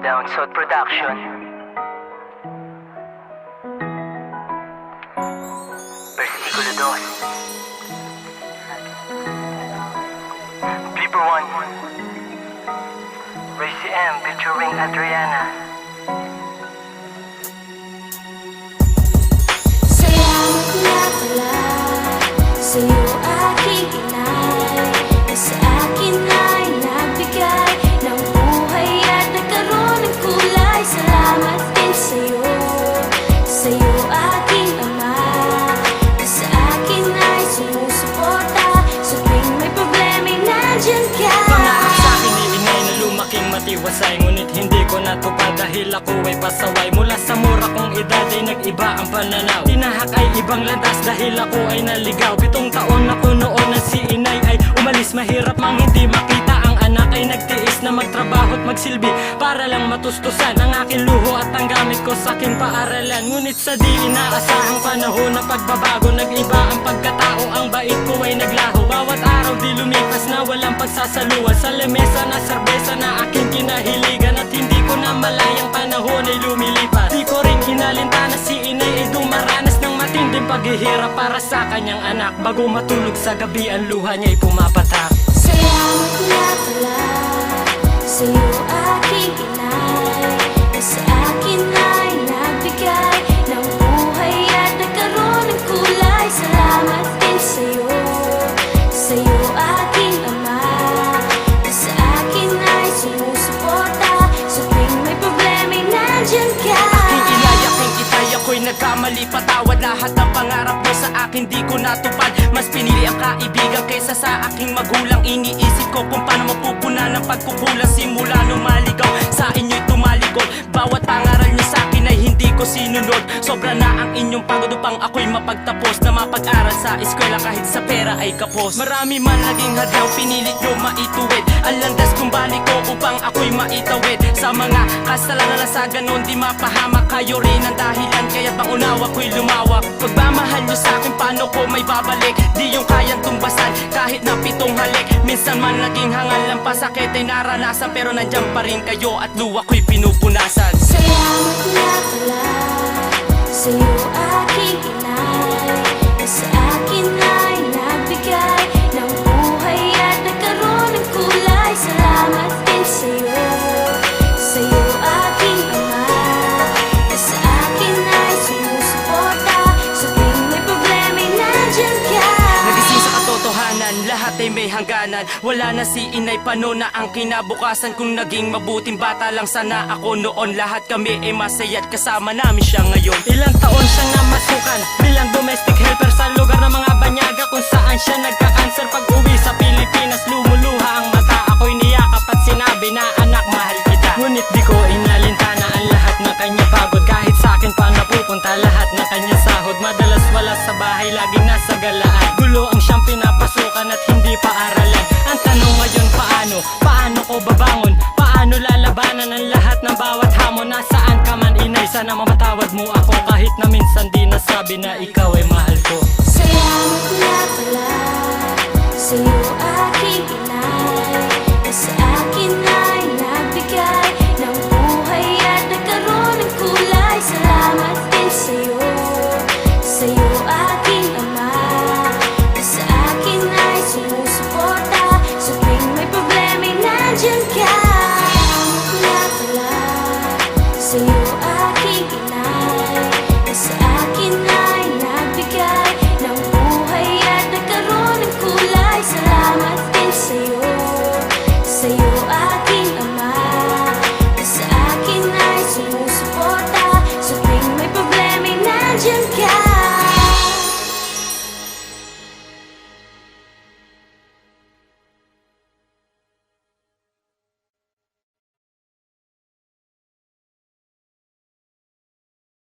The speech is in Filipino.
Down South Production. Versikulo 2. Flipper 1. Ray CM featuring Adriana. Salamat nga pala sa'yo aking inay, na sa akin ay nagbigay ng buhay at nagkaroon ng kulay. Salamat din sa'yo aking ama, na sa akin ay sumusuporta sa tuwing may problema'y nandyan ka. Pangarap sa'kin ni inay na lumaking matiwasay, ngunit hindi ko natupad dahil ako ay pasaway. Mula sa mura kong edad ay nag-iba ang pananaw, tinahak ay ibang landas dahil ako ay naligaw. 7 taon ako noon na si inay ay umalis. Mahirap mang hindi makita ang anak ay nagtiis na magtrabaho at magsilbi para lang matustusan ang aking luho at ang gamit ko sa aking paaralan. Ngunit sa di inaasahang panahon na pagbabago, nag-iba ang pagkatao, ang bait ko ay naglaho. Bawat araw di lumipas na walang pagsasaluhan, sa lemesa na serbesa na aking kinahiligan, at hindi ko na malayang panahon ay lumilipas. Di ko rin inalinta na si inay ay dumaranas ng matinding paghihirap para sa kanyang anak. Bago matulog sa gabi ang luha niya ay pumapatak. Salamat nga pala sa'yo aking inay, na sa akin ay nagbigay ng buhay at nagkaroon ng kulay. Salamat din sa'yo aking ama, na sa akin ay sumusuporta sa tuwing may problema'y nandyan ka. Aking inay, aking itay, ako'y nagkamali. Patawad lahat ng pangarap mo sa akin di ko natupad. Mas pinili ang kaibigan kaysa sa aking magulang. Iniisip ko kung paano mapupunan ang pagkukulang. Simula nung maligaw sa inyo'y tumalikod, bawat pangaral niyo sa akin ay hindi ko sinunod. Sobra na ang inyong pagod upang ako'y mapagtapos, na mapag-aral sa eskwela kahit sa pera ay kapos. Marami man naging hadlang, pinilit nyo maituwid ang landas kung balik ko upang ako'y maitawid. Sa mga kasalanan na sa ganon di mapahamak, kayo rin ang dahilan kaya bang unawa ko'y lumawak. Pagmamahal nyo sa akin paano ko may babalik, di yung kayang tumbasan kahit na 7 halik. Minsan man naging hangal lang pasakit ay naranasan, pero nandyan pa rin kayo at luwa ko'y pinupunasan. Salamat nga pala sa'yo aking inay, na sa akin ay nagbigay ng buhay at nagkaroon ng kulay. Salamat din sa'yo aking ama, na sa akin ay sumusuporta sa tuwing may problema'y nandyan ka. Nagising sa katotohanan, lahat ay may hangganan. Wala na si inay, paano na ang kinabukasan? Kung naging mabuting bata lang sana ako noon, lahat kami ay masaya at kasama namin siya ngayon. Ilang taon siyang namasukan bilang domestic helper sa lugar ng mga banyaga, kung saan siya nagka-cancer. Pag uwi sa Pilipinas, lumuluha ang mata. Ako'y niyakap at sinabi na, anak, mahal kita. Ngunit di ko inalintana ang lahat ng kanya pagod, kahit sa akin pa napupunta lahat ng kanya sahod. Madalas wala sa bahay, laging nasa galaan. Gulo ang siyang pinapasukan at hindi pa aralan. Ang tanong ngayon, paano ko babangon? Paano lalabanan ang lahat ng bawat hamon? Nasaan ka man inay, sana mamatawad mo ako, kahit na minsan di nasabi na ikaw ay mahal ko.